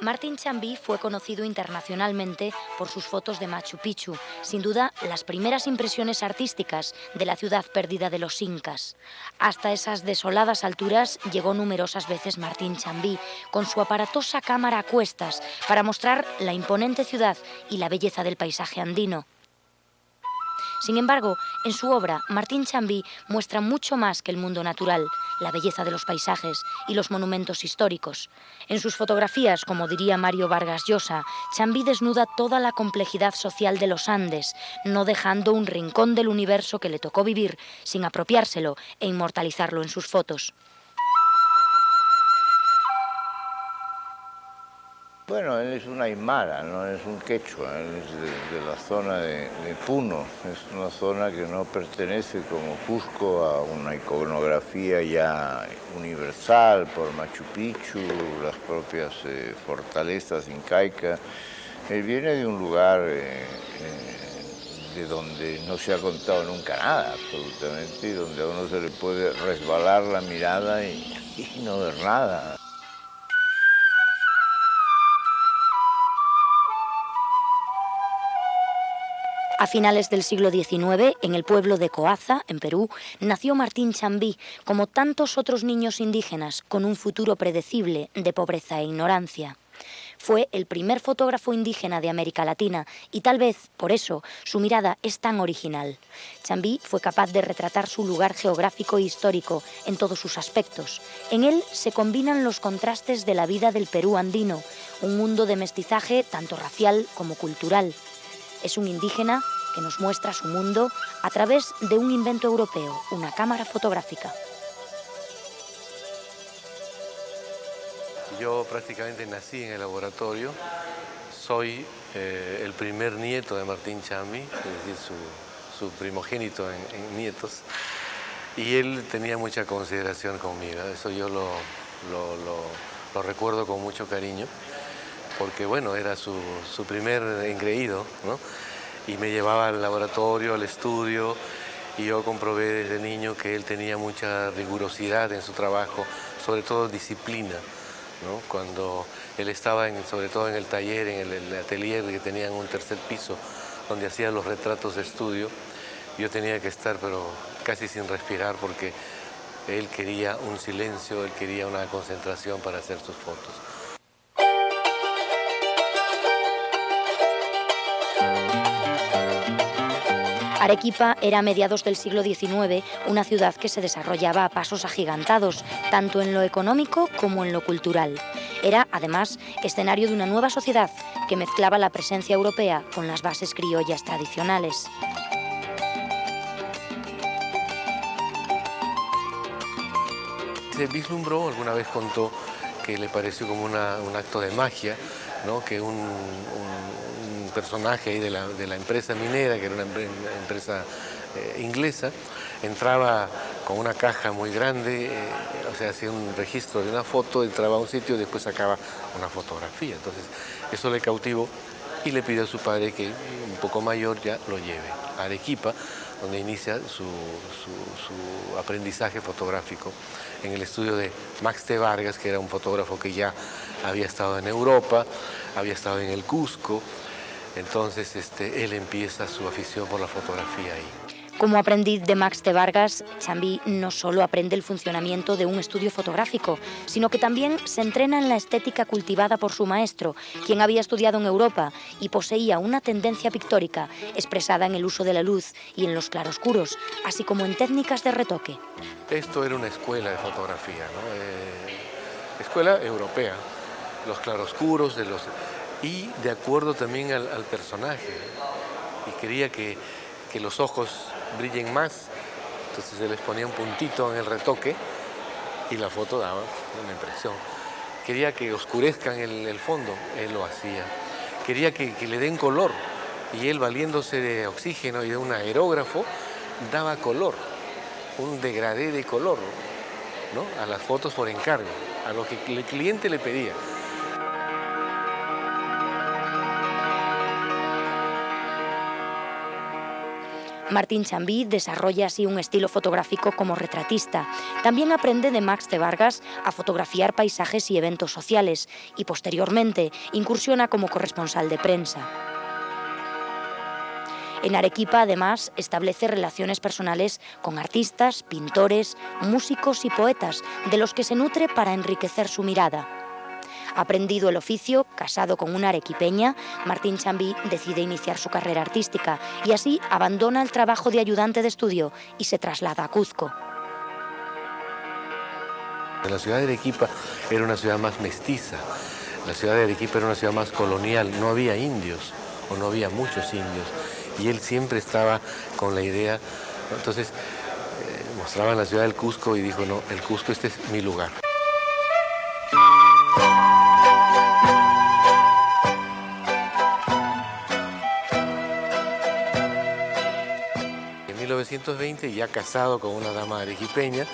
Martín Chambí fue conocido internacionalmente por sus fotos de Machu Picchu, sin duda las primeras impresiones artísticas de la ciudad perdida de los incas. Hasta esas desoladas alturas llegó numerosas veces Martín Chambí, con su aparatosa cámara a cuestas, para mostrar la imponente ciudad y la belleza del paisaje andino. Sin embargo, en su obra, Martín Chambí muestra mucho más que el mundo natural, la belleza de los paisajes y los monumentos históricos. En sus fotografías, como diría Mario Vargas Llosa, Chambí desnuda toda la complejidad social de los Andes, no dejando un rincón del universo que le tocó vivir sin apropiárselo e inmortalizarlo en sus fotos. Bueno, él es un aymara, no es un quechua, él es de la zona de Puno, es una zona que no pertenece como Cusco a una iconografía ya universal por Machu Picchu, las propias fortalezas incaicas. Él viene de un lugar de donde no se ha contado nunca nada, absolutamente, y donde a uno se le puede resbalar la mirada y no ver nada. A finales del siglo XIX, en el pueblo de Coaza, en Perú, nació Martín Chambí, como tantos otros niños indígenas, con un futuro predecible de pobreza e ignorancia. Fue el primer fotógrafo indígena de América Latina y tal vez, por eso, su mirada es tan original. Chambí fue capaz de retratar su lugar geográfico e histórico en todos sus aspectos. En él se combinan los contrastes de la vida del Perú andino, un mundo de mestizaje tanto racial como cultural. Es un indígena que nos muestra su mundo a través de un invento europeo, una cámara fotográfica. Yo prácticamente nací en el laboratorio, soy el primer nieto de Martín Chambí, es decir, su primogénito en nietos, y él tenía mucha consideración conmigo, eso yo lo recuerdo con mucho cariño, porque bueno, era su primer engreído, ¿no? Y me llevaba al laboratorio, al estudio, y yo comprobé desde niño que él tenía mucha rigurosidad en su trabajo, sobre todo disciplina, ¿no? Cuando él estaba, sobre todo en el taller, en el atelier que tenía en un tercer piso, donde hacía los retratos de estudio, yo tenía que estar pero casi sin respirar porque él quería un silencio, él quería una concentración para hacer sus fotos. Arequipa era a mediados del siglo XIX una ciudad que se desarrollaba a pasos agigantados, tanto en lo económico como en lo cultural. Era, además, escenario de una nueva sociedad que mezclaba la presencia europea con las bases criollas tradicionales. Se vislumbró, alguna vez contó que le pareció como un acto de magia, ¿no? Que un personaje ahí de la empresa minera, que era una empresa inglesa, entraba con una caja muy grande, o sea, hacía un registro de una foto, entraba a un sitio y después sacaba una fotografía. Entonces, eso le cautivó y le pidió a su padre que un poco mayor ya lo lleve a Arequipa, donde inicia su aprendizaje fotográfico en el estudio de Max de Vargas, que era un fotógrafo que ya había estado en Europa, había estado en el Cusco. Entonces él empieza su afición por la fotografía ahí. Como aprendiz de Max de Vargas, Chambí no solo aprende el funcionamiento de un estudio fotográfico, sino que también se entrena en la estética cultivada por su maestro, quien había estudiado en Europa y poseía una tendencia pictórica expresada en el uso de la luz y en los claroscuros, así como en técnicas de retoque. Esto era una escuela de fotografía, ¿no? Escuela europea, los claroscuros y de acuerdo también al personaje, y quería que los ojos brillen más, entonces se les ponía un puntito en el retoque y la foto daba una impresión. quería que oscurezcan el fondo, él lo hacía. Quería que le den color, y él, valiéndose de oxígeno y de un aerógrafo, daba color, un degradé de color, ¿no?, a las fotos por encargo, a lo que el cliente le pedía. Martín Chambí desarrolla así un estilo fotográfico como retratista. También aprende de Max de Vargas a fotografiar paisajes y eventos sociales y posteriormente incursiona como corresponsal de prensa. En Arequipa, además, establece relaciones personales con artistas, pintores, músicos y poetas, de los que se nutre para enriquecer su mirada. Aprendido el oficio, casado con una arequipeña, Martín Chambí decide iniciar su carrera artística y así abandona el trabajo de ayudante de estudio y se traslada a Cuzco. La ciudad de Arequipa era una ciudad más mestiza, la ciudad de Arequipa era una ciudad más colonial, no había indios o no había muchos indios, y él siempre estaba con la idea, ¿no? Entonces mostraban la ciudad del Cusco y dijo, no, el Cusco, este es mi lugar. En 1920, ya casado con una dama arequipeña,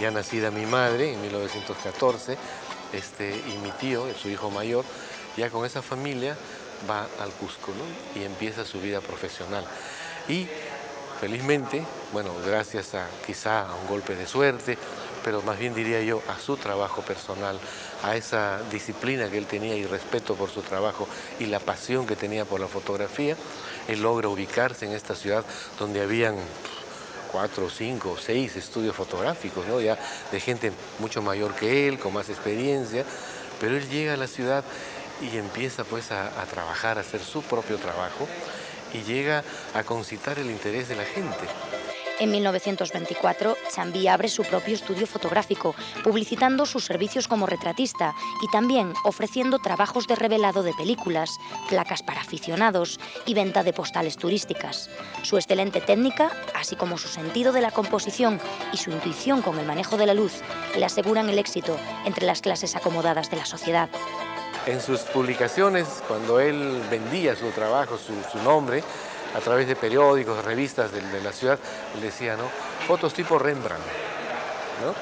ya nacida mi madre en 1914, y mi tío, su hijo mayor, ya con esa familia va al Cusco, ¿no?, y empieza su vida profesional. Y felizmente, bueno, gracias quizá a un golpe de suerte, pero más bien diría yo a su trabajo personal, a esa disciplina que él tenía y respeto por su trabajo y la pasión que tenía por la fotografía, él logra ubicarse en esta ciudad donde habían 4, 5, 6 estudios fotográficos, ¿no?, ya de gente mucho mayor que él, con más experiencia, pero él llega a la ciudad y empieza pues a trabajar, a hacer su propio trabajo y llega a concitar el interés de la gente. En 1924, Chambí abre su propio estudio fotográfico, publicitando sus servicios como retratista y también ofreciendo trabajos de revelado de películas, placas para aficionados y venta de postales turísticas. Su excelente técnica, así como su sentido de la composición y su intuición con el manejo de la luz, le aseguran el éxito entre las clases acomodadas de la sociedad. En sus publicaciones, cuando él vendía su trabajo, su nombre, a través de periódicos, revistas de la ciudad, él decía, ¿no?, fotos tipo Rembrandt, ¿no?,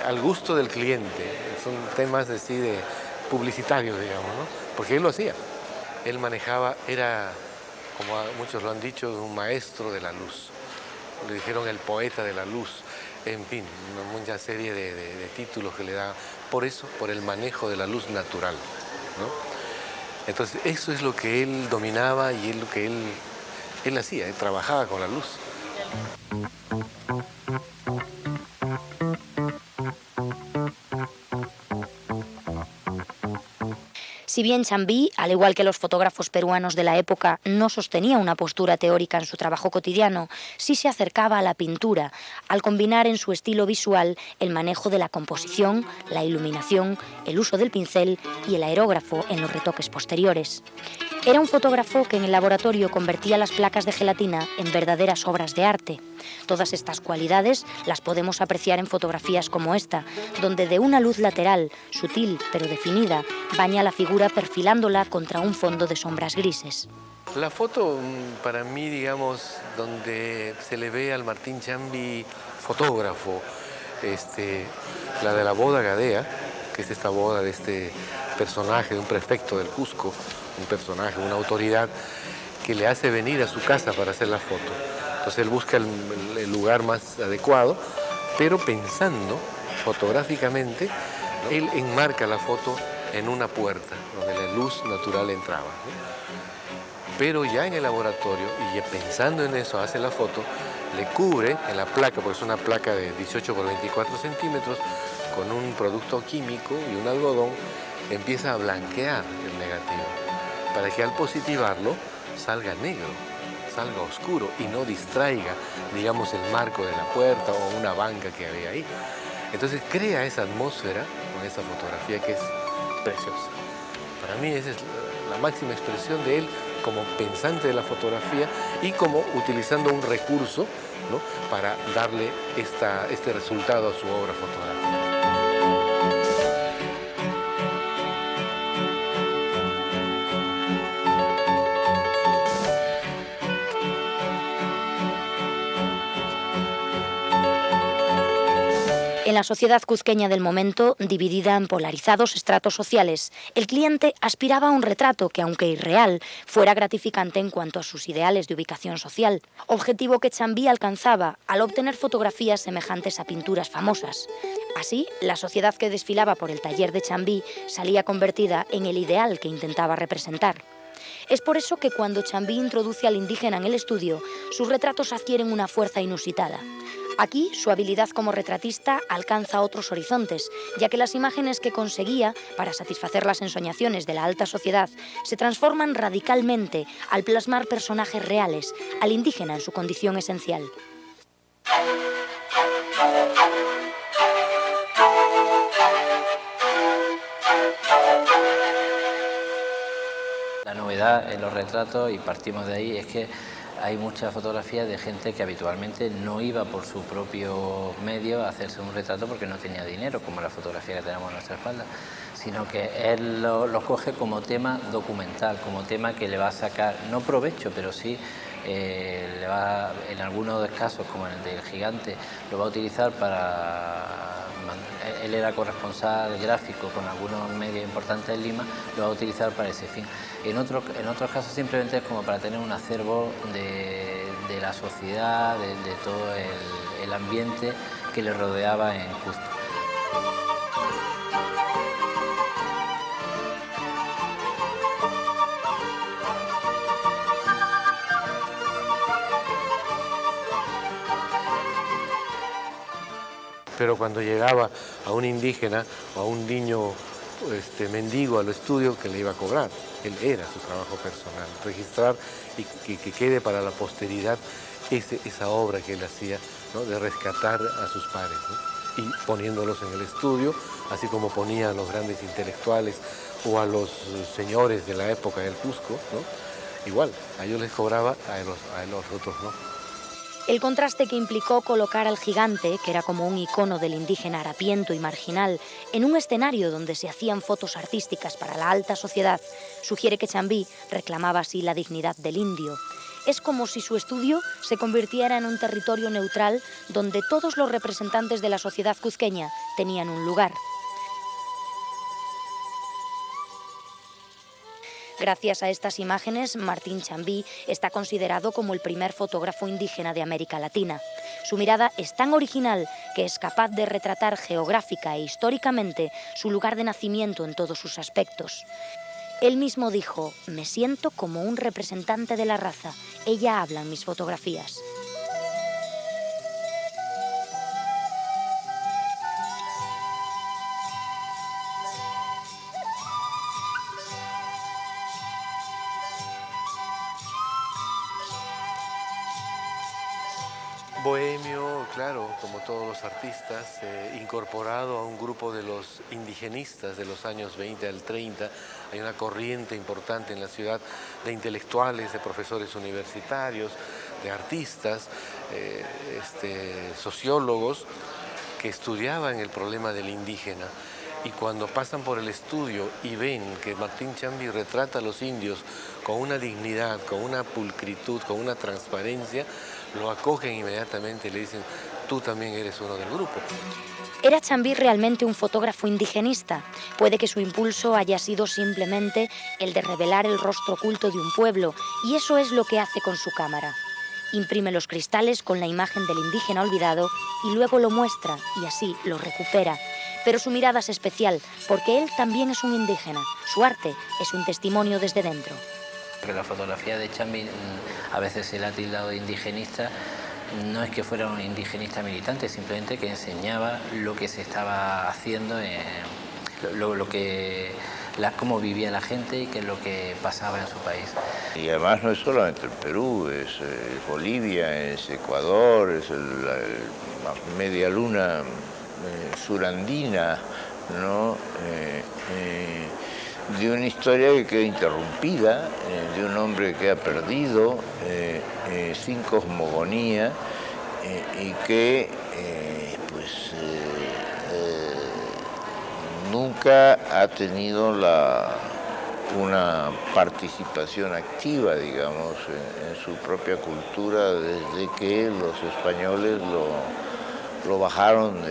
al gusto del cliente. Son temas así de publicitarios, digamos, ¿no?, porque él lo hacía. Él manejaba, era, como muchos lo han dicho, un maestro de la luz. Le dijeron el poeta de la luz. En fin, una mucha serie de títulos que le da, por eso, por el manejo de la luz natural, ¿no? Entonces, eso es lo que él dominaba y es lo que él hacía, él trabajaba con la luz. Si bien Chambí, al igual que los fotógrafos peruanos de la época, no sostenía una postura teórica en su trabajo cotidiano, sí se acercaba a la pintura, al combinar en su estilo visual el manejo de la composición, la iluminación, el uso del pincel y el aerógrafo en los retoques posteriores. Era un fotógrafo que en el laboratorio convertía las placas de gelatina en verdaderas obras de arte. Todas estas cualidades las podemos apreciar en fotografías como esta, donde de una luz lateral, sutil pero definida, baña la figura perfilándola contra un fondo de sombras grises. La foto, para mí, digamos, donde se le ve al Martín Chambí fotógrafo, la de la boda Gadea, que es esta boda de este personaje, de un prefecto del Cusco, un personaje, una autoridad que le hace venir a su casa para hacer la foto. Entonces él busca el lugar más adecuado, pero pensando fotográficamente, ¿no?, él enmarca la foto en una puerta donde la luz natural entraba, ¿no? Pero ya en el laboratorio, y pensando en eso, hace la foto, le cubre en la placa, porque es una placa de 18 por 24 centímetros, con un producto químico y un algodón, empieza a blanquear el negativo, para que al positivarlo salga negro, salga oscuro y no distraiga, digamos, el marco de la puerta o una banca que había ahí. Entonces crea esa atmósfera con esa fotografía que es preciosa. Para mí esa es la máxima expresión de él como pensante de la fotografía y como utilizando un recurso, ¿no?, para darle este resultado a su obra fotográfica. En la sociedad cuzqueña del momento, dividida en polarizados estratos sociales, el cliente aspiraba a un retrato que, aunque irreal, fuera gratificante en cuanto a sus ideales de ubicación social, objetivo que Chambí alcanzaba al obtener fotografías semejantes a pinturas famosas. Así, la sociedad que desfilaba por el taller de Chambí salía convertida en el ideal que intentaba representar. Es por eso que cuando Chambí introduce al indígena en el estudio, sus retratos adquieren una fuerza inusitada. Aquí, su habilidad como retratista alcanza otros horizontes, ya que las imágenes que conseguía para satisfacer las ensoñaciones de la alta sociedad se transforman radicalmente al plasmar personajes reales, al indígena en su condición esencial. La novedad en los retratos, y partimos de ahí, es que hay muchas fotografías de gente que habitualmente no iba por su propio medio a hacerse un retrato porque no tenía dinero, como la fotografía que tenemos a nuestra espalda, sino que él lo coge como tema documental, como tema que le va a sacar, no provecho, pero sí le va, en algunos casos, como en el del gigante, lo va a utilizar para... Él era corresponsal gráfico con algunos medios importantes en Lima, lo va a utilizar para ese fin. En otros casos simplemente es como para tener un acervo de la sociedad, de todo el ambiente que le rodeaba en Cusco. Pero cuando llegaba a un indígena o a un niño mendigo al estudio, que le iba a cobrar. Él era su trabajo personal, registrar y que quede para la posteridad esa obra que él hacía, ¿no?, de rescatar a sus pares, ¿no?, y poniéndolos en el estudio, así como ponía a los grandes intelectuales o a los señores de la época del Cusco, ¿no? Igual, a ellos les cobraba, a los otros no. El contraste que implicó colocar al gigante, que era como un icono del indígena harapiento y marginal, en un escenario donde se hacían fotos artísticas para la alta sociedad, sugiere que Chambí reclamaba así la dignidad del indio. Es como si su estudio se convirtiera en un territorio neutral donde todos los representantes de la sociedad cuzqueña tenían un lugar. Gracias a estas imágenes, Martín Chambí está considerado como el primer fotógrafo indígena de América Latina. Su mirada es tan original que es capaz de retratar geográfica e históricamente su lugar de nacimiento en todos sus aspectos. Él mismo dijo: "Me siento como un representante de la raza. Ella habla en mis fotografías". Bohemio, claro, como todos los artistas, incorporado a un grupo de los indigenistas de los años 20 al 30. Hay una corriente importante en la ciudad de intelectuales, de profesores universitarios, de artistas, sociólogos que estudiaban el problema del indígena. Y cuando pasan por el estudio y ven que Martín Chambí retrata a los indios con una dignidad, con una pulcritud, con una transparencia, lo acogen inmediatamente y le dicen: tú también eres uno del grupo. ¿Era Chambí realmente un fotógrafo indigenista? Puede que su impulso haya sido simplemente el de revelar el rostro oculto de un pueblo, y eso es lo que hace con su cámara. Imprime los cristales con la imagen del indígena olvidado y luego lo muestra y así lo recupera. Pero su mirada es especial porque él también es un indígena. Su arte es un testimonio desde dentro. Porque la fotografía de Chambí a veces se le ha tildado de indigenista. No es que fuera un indigenista militante, simplemente que enseñaba lo que se estaba haciendo, cómo vivía la gente y qué es lo que pasaba en su país. Y además no es solamente el Perú, es Bolivia, es Ecuador, es la media luna surandina, ¿no? De una historia que queda interrumpida, de un hombre que ha perdido sin cosmogonía y que nunca ha tenido una participación activa, digamos, en su propia cultura desde que los españoles lo bajaron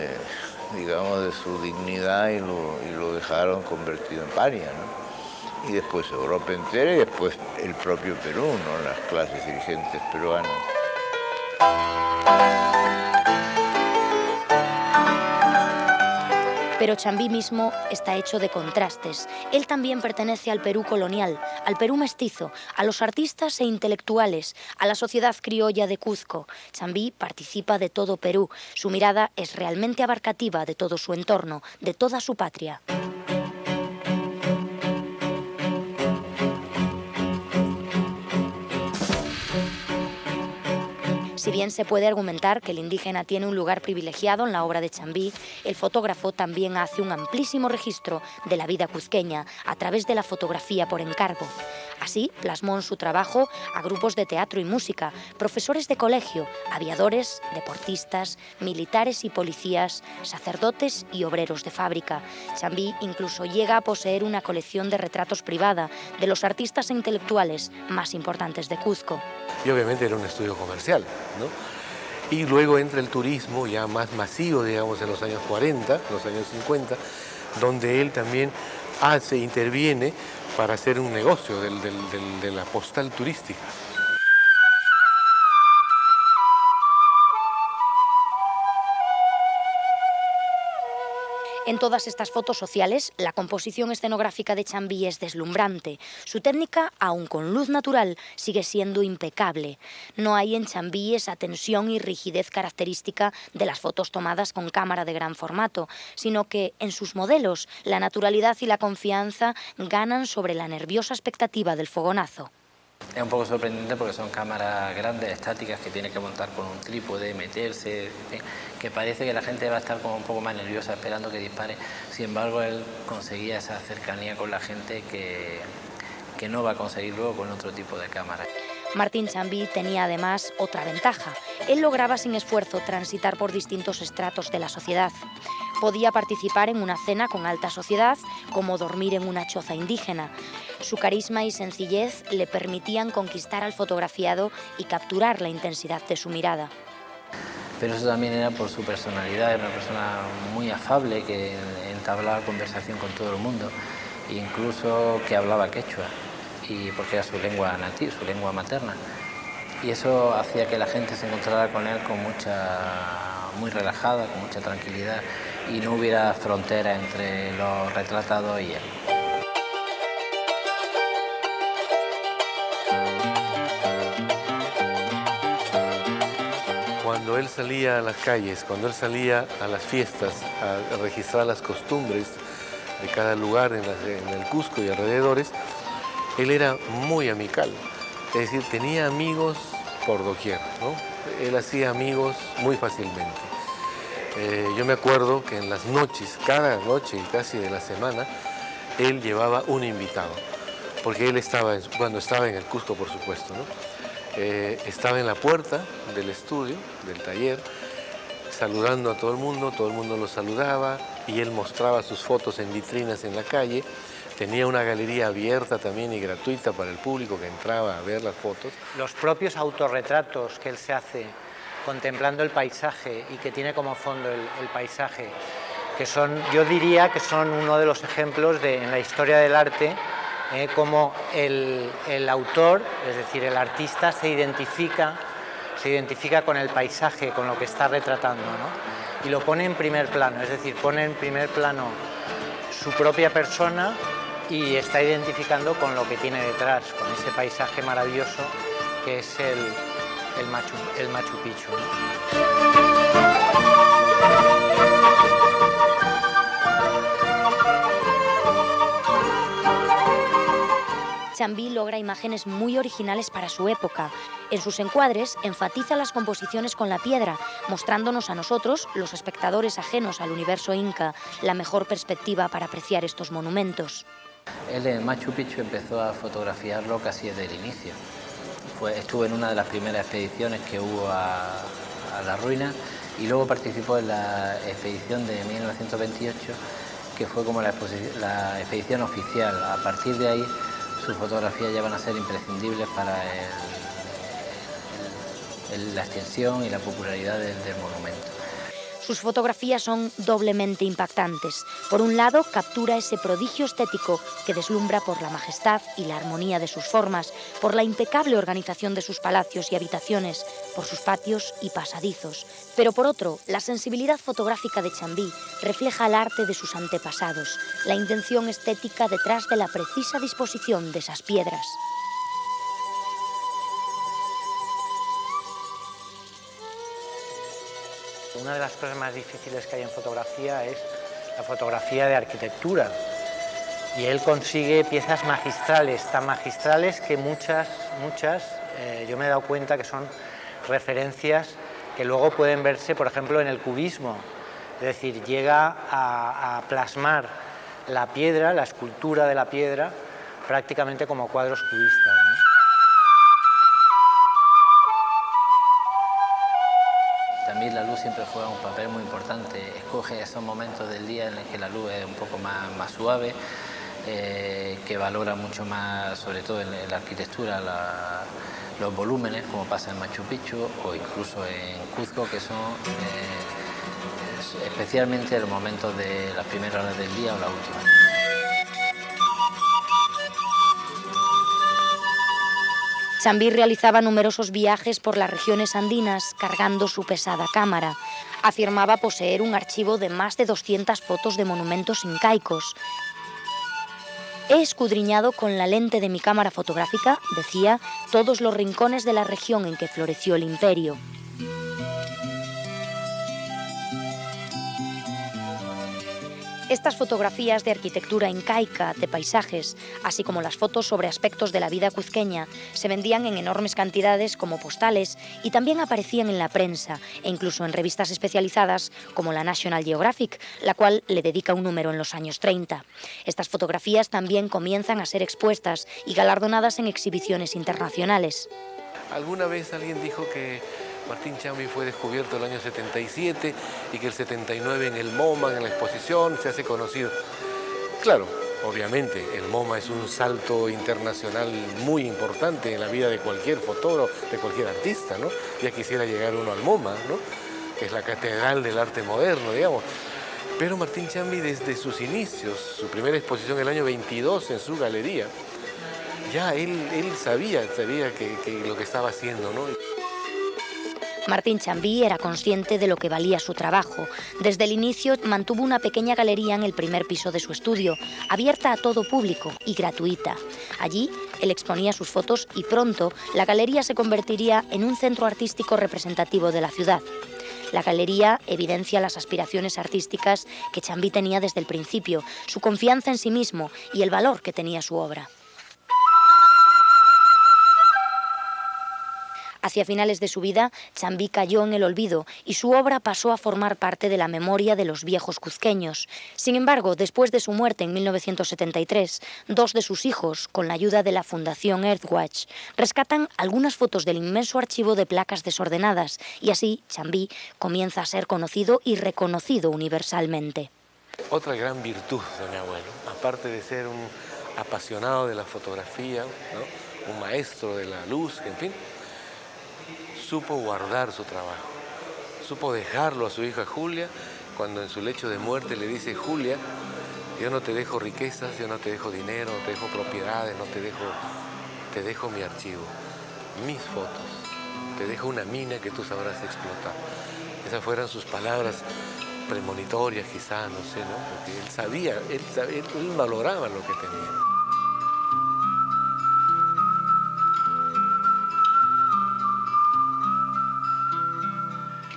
digamos, de su dignidad y lo dejaron convertido en paria, ¿no? Y después Europa entera y después el propio Perú, ¿no? Las clases dirigentes peruanas. Pero Chambí mismo está hecho de contrastes. Él también pertenece al Perú colonial, al Perú mestizo, a los artistas e intelectuales, a la sociedad criolla de Cuzco. Chambí participa de todo Perú. Su mirada es realmente abarcativa de todo su entorno, de toda su patria. Si bien se puede argumentar que el indígena tiene un lugar privilegiado en la obra de Chambí, el fotógrafo también hace un amplísimo registro de la vida cuzqueña a través de la fotografía por encargo. Así plasmó en su trabajo a grupos de teatro y música, profesores de colegio, aviadores, deportistas, militares y policías, sacerdotes y obreros de fábrica. Chambí incluso llega a poseer una colección de retratos privada de los artistas e intelectuales más importantes de Cuzco. Y obviamente era un estudio comercial, ¿no? Y luego entra el turismo ya más masivo, digamos, en los años 40, los años 50, donde él también interviene para hacer un negocio de la postal turística. En todas estas fotos sociales, la composición escenográfica de Chambí es deslumbrante. Su técnica, aun con luz natural, sigue siendo impecable. No hay en Chambí esa tensión y rigidez característica de las fotos tomadas con cámara de gran formato, sino que en sus modelos la naturalidad y la confianza ganan sobre la nerviosa expectativa del fogonazo. Es un poco sorprendente porque son cámaras grandes, estáticas, que tiene que montar con un trípode, meterse, que parece que la gente va a estar como un poco más nerviosa esperando que dispare. Sin embargo, él conseguía esa cercanía con la gente que no va a conseguir luego con otro tipo de cámara. Martín Chambí tenía además otra ventaja. Él lograba sin esfuerzo transitar por distintos estratos de la sociedad. Podía participar en una cena con alta sociedad, como dormir en una choza indígena. Su carisma y sencillez le permitían conquistar al fotografiado y capturar la intensidad de su mirada. Pero eso también era por su personalidad, era una persona muy afable que entablaba conversación con todo el mundo, incluso que hablaba quechua, y porque era su lengua nativa, su lengua materna. Y eso hacía que la gente se encontrara con él muy relajada, con mucha tranquilidad, y no hubiera frontera entre los retratados y él. Cuando él salía a las calles, cuando él salía a las fiestas, a registrar las costumbres de cada lugar en el Cusco y alrededores, él era muy amical, es decir, tenía amigos por doquier, ¿no? Él hacía amigos muy fácilmente. Yo me acuerdo que en las noches, cada noche casi de la semana, él llevaba un invitado, porque él cuando estaba en el Cusco, por supuesto, ¿no? Estaba en la puerta del estudio, del taller, saludando a todo el mundo lo saludaba y él mostraba sus fotos en vitrinas en la calle. Tenía una galería abierta también y gratuita para el público que entraba a ver las fotos. Los propios autorretratos que él se hace contemplando el paisaje y que tiene como fondo el paisaje, que son, yo diría que son uno de los ejemplos en la historia del arte, como el autor, es decir, el artista se identifica con el paisaje, con lo que está retratando, ¿no? Y lo pone en primer plano, es decir, pone en primer plano su propia persona y está identificando con lo que tiene detrás, con ese paisaje maravilloso que es el Machu Picchu, ¿no? Chambí logra imágenes muy originales para su época. En sus encuadres enfatiza las composiciones con la piedra, mostrándonos a nosotros, los espectadores ajenos al universo inca, la mejor perspectiva para apreciar estos monumentos. Él en Machu Picchu empezó a fotografiarlo casi desde el inicio. Estuvo en una de las primeras expediciones que hubo a la ruina y luego participó en la expedición de 1928, que fue como la expedición oficial. A partir de ahí, sus fotografías ya van a ser imprescindibles para la extensión y la popularidad del monumento. Sus fotografías son doblemente impactantes. Por un lado, captura ese prodigio estético que deslumbra por la majestad y la armonía de sus formas, por la impecable organización de sus palacios y habitaciones, por sus patios y pasadizos. Pero por otro, la sensibilidad fotográfica de Chambí refleja el arte de sus antepasados, la intención estética detrás de la precisa disposición de esas piedras. Una de las cosas más difíciles que hay en fotografía es la fotografía de arquitectura. Y él consigue piezas magistrales, tan magistrales que muchas, yo me he dado cuenta que son referencias que luego pueden verse, por ejemplo, en el cubismo. Es decir, llega a plasmar la piedra, la escultura de la piedra, prácticamente como cuadros cubistas, ¿no? También la luz siempre juega un papel muy importante. Escoge esos momentos del día en los que la luz es un poco más suave, que valora mucho más, sobre todo en la arquitectura, los volúmenes, como pasa en Machu Picchu o incluso en Cuzco, que son especialmente los momentos de las primeras horas del día o la última. Chambí realizaba numerosos viajes por las regiones andinas cargando su pesada cámara. Afirmaba poseer un archivo de más de 200 fotos de monumentos incaicos. He escudriñado con la lente de mi cámara fotográfica, decía, todos los rincones de la región en que floreció el imperio. Estas fotografías de arquitectura incaica, de paisajes, así como las fotos sobre aspectos de la vida cuzqueña, se vendían en enormes cantidades como postales y también aparecían en la prensa e incluso en revistas especializadas como la National Geographic, la cual le dedica un número en los años 30. Estas fotografías también comienzan a ser expuestas y galardonadas en exhibiciones internacionales. Alguna vez alguien dijo que Martín Chambí fue descubierto el año 77 y que el 79 en el MoMA, en la exposición, se hace conocido. Claro, obviamente el MoMA es un salto internacional muy importante en la vida de cualquier fotógrafo, de cualquier artista, ¿no? Ya quisiera llegar uno al MoMA, ¿no? Que es la catedral del arte moderno, digamos. Pero Martín Chambí desde sus inicios, su primera exposición el año 22 en su galería, ya él sabía que lo que estaba haciendo, ¿no? Martín Chambí era consciente de lo que valía su trabajo. Desde el inicio mantuvo una pequeña galería en el primer piso de su estudio, abierta a todo público y gratuita. Allí él exponía sus fotos y pronto la galería se convertiría en un centro artístico representativo de la ciudad. La galería evidencia las aspiraciones artísticas que Chambí tenía desde el principio, su confianza en sí mismo y el valor que tenía su obra. Hacia finales de su vida, Chambí cayó en el olvido y su obra pasó a formar parte de la memoria de los viejos cuzqueños. Sin embargo, después de su muerte en 1973, dos de sus hijos, con la ayuda de la Fundación Earthwatch, rescatan algunas fotos del inmenso archivo de placas desordenadas y así Chambí comienza a ser conocido y reconocido universalmente. Otra gran virtud de mi abuelo, aparte de ser un apasionado de la fotografía, ¿no? Un maestro de la luz, en fin, supo guardar su trabajo, supo dejarlo a su hija Julia, cuando en su lecho de muerte le dice: Julia, yo no te dejo riquezas, yo no te dejo dinero, no te dejo propiedades, te dejo mi archivo, mis fotos, te dejo una mina que tú sabrás explotar. Esas fueron sus palabras premonitorias quizá, no sé, ¿no? Porque él sabía, él valoraba lo que tenía.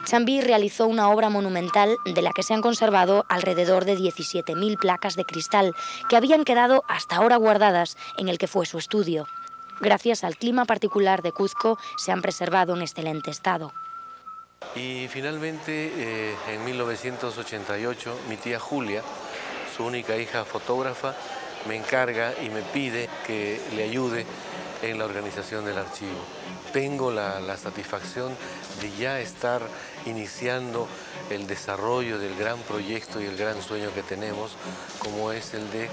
Chambí realizó una obra monumental de la que se han conservado alrededor de 17.000 placas de cristal que habían quedado hasta ahora guardadas en el que fue su estudio. Gracias al clima particular de Cuzco se han preservado en excelente estado. Y finalmente, en 1988, mi tía Julia, su única hija fotógrafa, me encarga y me pide que le ayude en la organización del archivo. Tengo la satisfacción de ya estar iniciando el desarrollo del gran proyecto y el gran sueño que tenemos, como es el de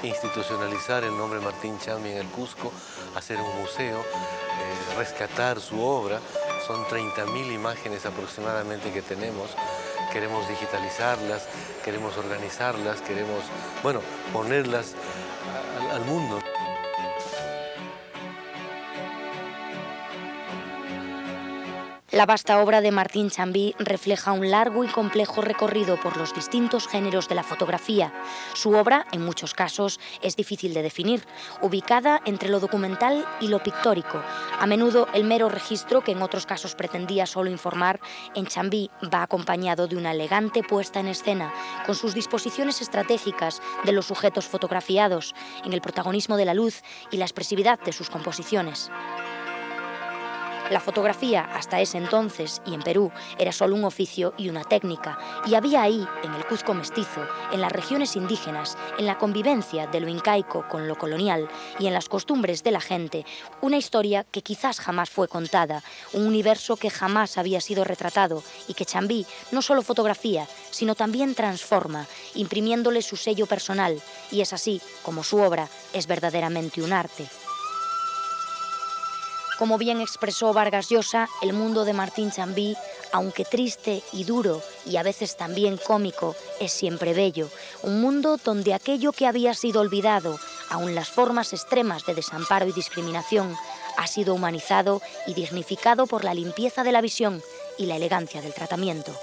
institucionalizar el nombre Martín Chambí en el Cusco, hacer un museo, rescatar su obra. Son 30.000 imágenes aproximadamente que tenemos, queremos digitalizarlas, queremos organizarlas, queremos, bueno, ponerlas al mundo. La vasta obra de Martín Chambí refleja un largo y complejo recorrido por los distintos géneros de la fotografía. Su obra, en muchos casos, es difícil de definir, ubicada entre lo documental y lo pictórico. A menudo el mero registro, que en otros casos pretendía solo informar, en Chambí va acompañado de una elegante puesta en escena, con sus disposiciones estratégicas de los sujetos fotografiados, en el protagonismo de la luz y la expresividad de sus composiciones. La fotografía, hasta ese entonces y en Perú, era solo un oficio y una técnica, y había ahí, en el Cuzco mestizo, en las regiones indígenas, en la convivencia de lo incaico con lo colonial y en las costumbres de la gente, una historia que quizás jamás fue contada, un universo que jamás había sido retratado y que Chambí no solo fotografía, sino también transforma, imprimiéndole su sello personal, y es así como su obra es verdaderamente un arte. Como bien expresó Vargas Llosa, el mundo de Martín Chambí, aunque triste y duro y a veces también cómico, es siempre bello. Un mundo donde aquello que había sido olvidado, aun las formas extremas de desamparo y discriminación, ha sido humanizado y dignificado por la limpieza de la visión y la elegancia del tratamiento.